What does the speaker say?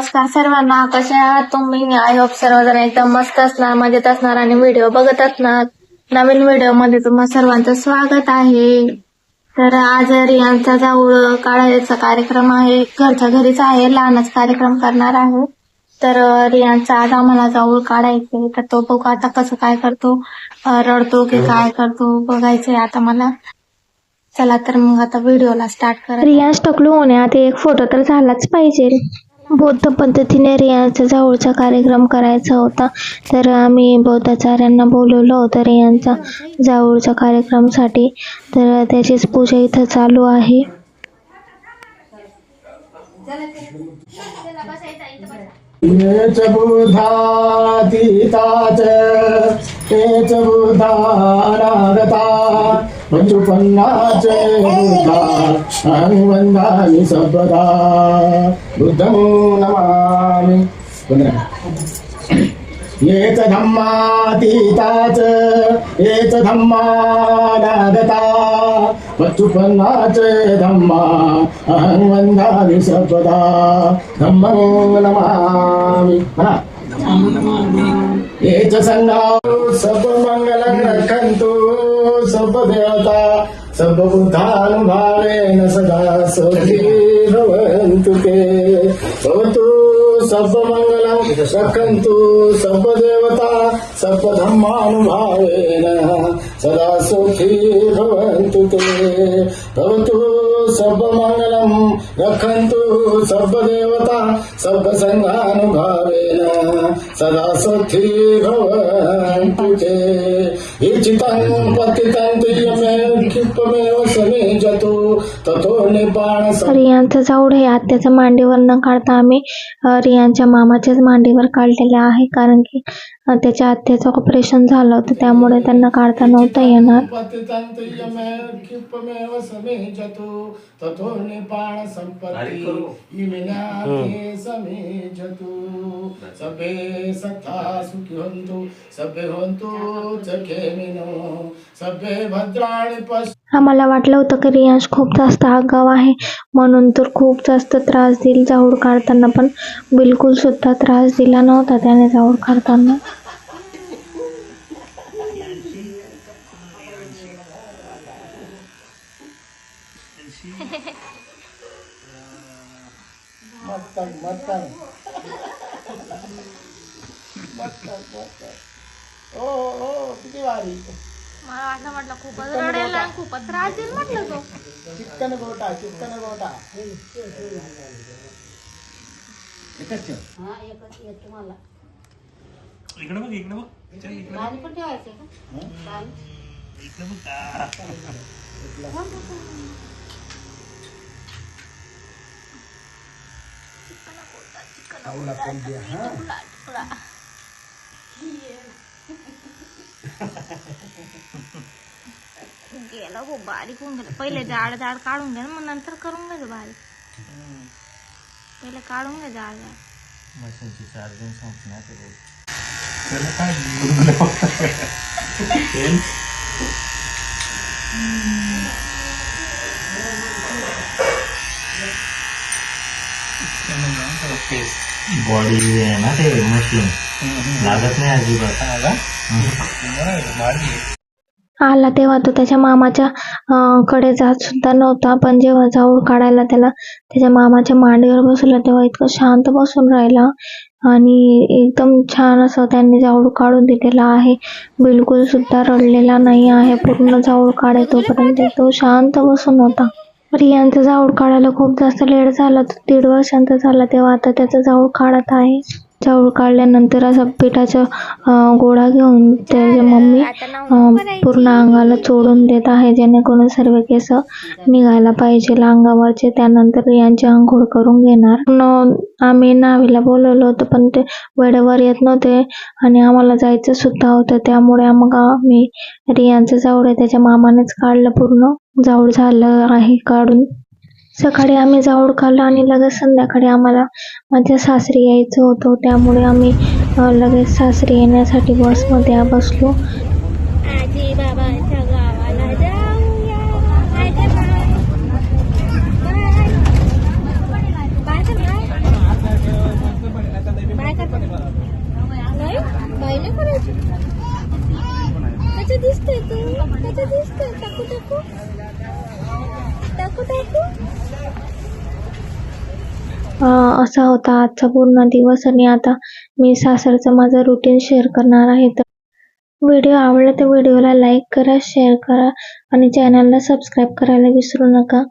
नमस्कार सर्वांना, कसे आहात तुम्ही? आय होप सर्वजण एकदम मस्त असणार, मजेत असणार आणि व्हिडिओ बघत असणार. नवीन व्हिडिओ मध्ये तुम्हा सर्वांचं स्वागत आहे. तर आज रियांचा जाऊळ काढायचा कार्यक्रम आहे. घरच्या घरीच आहे, लहानच कार्यक्रम करणार आहे. तर रियांचा आज आम्हाला जाऊळ काढायचे, तर तो बघू आता कसं काय करतो, रडतो की काय करतो बघायचंय आता मला. चला तर मग आता व्हिडिओला स्टार्ट करा. रियाज टकलू होण्याआधी एक फोटो तर झालाच पाहिजे. बौद्ध पद्धतीने रियांचा जाऊळचा कार्यक्रम करायचा होता, तर आम्ही बौद्धाचार्यांना बोलवलं होतं रियांचा जाऊळच्या कार्यक्रमासाठी. तर त्याचीच पूजा इथं चालू आहे. हेच बुद्धातीताच हेच बुद्धानागता पंचुपन्नाच बुद्धा अहं वन्दामि सर्वदा बुद्धं नमामि. हेच धम्मातीताच हेच धम्मानागता पच्चुपन्नाच धम्मा अहं वन्दामि सर्वदा धम्मं नमामि. हेच संघा सब मंगलं रक्षन्तु सब देवता सब बुद्धानुभावेन सदा सुखी भवन्तु ते. भवतु सब मंगलं रक्षन्तु सब देवता सब धम्मानुभावेन सदा सुखी भवन्तु ते. भवतु सब मंगलं रक्षन्तु सब देवता सब संघानुभावेन सदा सुखी भवन्तु ते. इच्छितं पतितं तुयमेव क्षिप्तमेव समेजतु ततो निपाण. रियांचा जाऊळ हे आत्याच्या मांडीवर न काढता आम्ही रियांच्या मामाच्याच मांडीवर काढलेले आहे, कारण की त्याच्या आत्याचं ऑपरेशन झालं होतं, त्यामुळे त्यांना काढता नव्हता येणार. पतितं तुयमेव क्षिप्तमेव समेजतु ततो निपाण संपत्ति विनाते समेजतु. सबे सत्ता सुखी हन्तु सबे हन्तु चखेमिनो सबे भद्राणि पश्य. आम्हाला वाटलं होतं की रियांश खूप जास्त आगाव आहे, म्हणून तर खूप जास्त त्रास देईल जाऊळ काढताना, पण बिलकुल सुद्धा त्रास दिला नव्हता त्याने जाऊळ काढताना. ओ किती वारी मला म्हटलं खूपच रडायला आणि खूपच त्रास देईल म्हटलं तो. चिकन गोटा एकच तुम्हाला इकडे बघ चल इकडे गाणी पण ठेवायचे का? इकडे बघ. गेलं खूप बारीक होऊन गेलं. पहिले जाड जाड काढून घ्या, मग नंतर करून घ्यायचं बारीक. पहिले काढून घ्या जाड जाड. मशीनची चार्जिंग संपण्यात आली. बॉडी आहे ना ते मशीन लागत नाही अजिबात. आला तेव्हा तो त्याच्या मामाच्या कडे जात सुद्धा नव्हता, पण जेव्हा जाऊळ काढायला त्याला त्याच्या मामाच्या मांडीवर बसवलं तेव्हा इतकं शांत बसून राहिला आणि एकदम छान असं त्यांनी जाऊळ काढून दिलेला आहे. बिलकुल सुद्धा रडलेला नाही आहे. पूर्ण जाऊळ काढे तोपर्यंत तो शांत बसून होता. रियांचा जाऊळ काढायला खूप जास्त लेट झाला, तो 1.5 वर्षांचा झाला तेव्हा आता त्याचा जाऊळ काढत आहे. जाऊळ काढल्यानंतर असा पिठाचा गोळा घेऊन त्याची मम्मी पूर्ण अंगाला चोळून देत आहे, जेणेकरून सर्व केस निघायला पाहिजे अंगावरचे. त्यानंतर यांची आंघोळ करून घेणार. आम्ही नावीला बोलवलं होतं, पण ते वेळेवर येत नव्हते आणि आम्हाला जायचं सुद्धा होतं, त्यामुळे मग आम्ही रियांचं जाऊळ त्याच्या मामानेच काढलं. पूर्ण जाऊळ झालं आहे काढून. सकाळी आम्ही जाऊळ काढलं आणि लगेच संध्याकाळी आम्हाला माझ्या सासरी यायचं होतं, त्यामुळे आम्ही लगेच सासरी येण्यासाठी बसमध्ये बसलो. आजी बाबाच्या गावाला जाऊया. काय करतो नाही बाई नाही करायची कसं दिसतंय तू कसं दिसतंय टाकू टाकू टाकू टाकू असा होता आजचा पूर्ण दिवस आणि आता मी सासरचं माझं रुटीन शेअर करणार आहे. तर व्हिडिओ आवडला तर व्हिडिओला लाईक करा, शेअर करा आणि चॅनलला सबस्क्राईब करायला विसरू नका.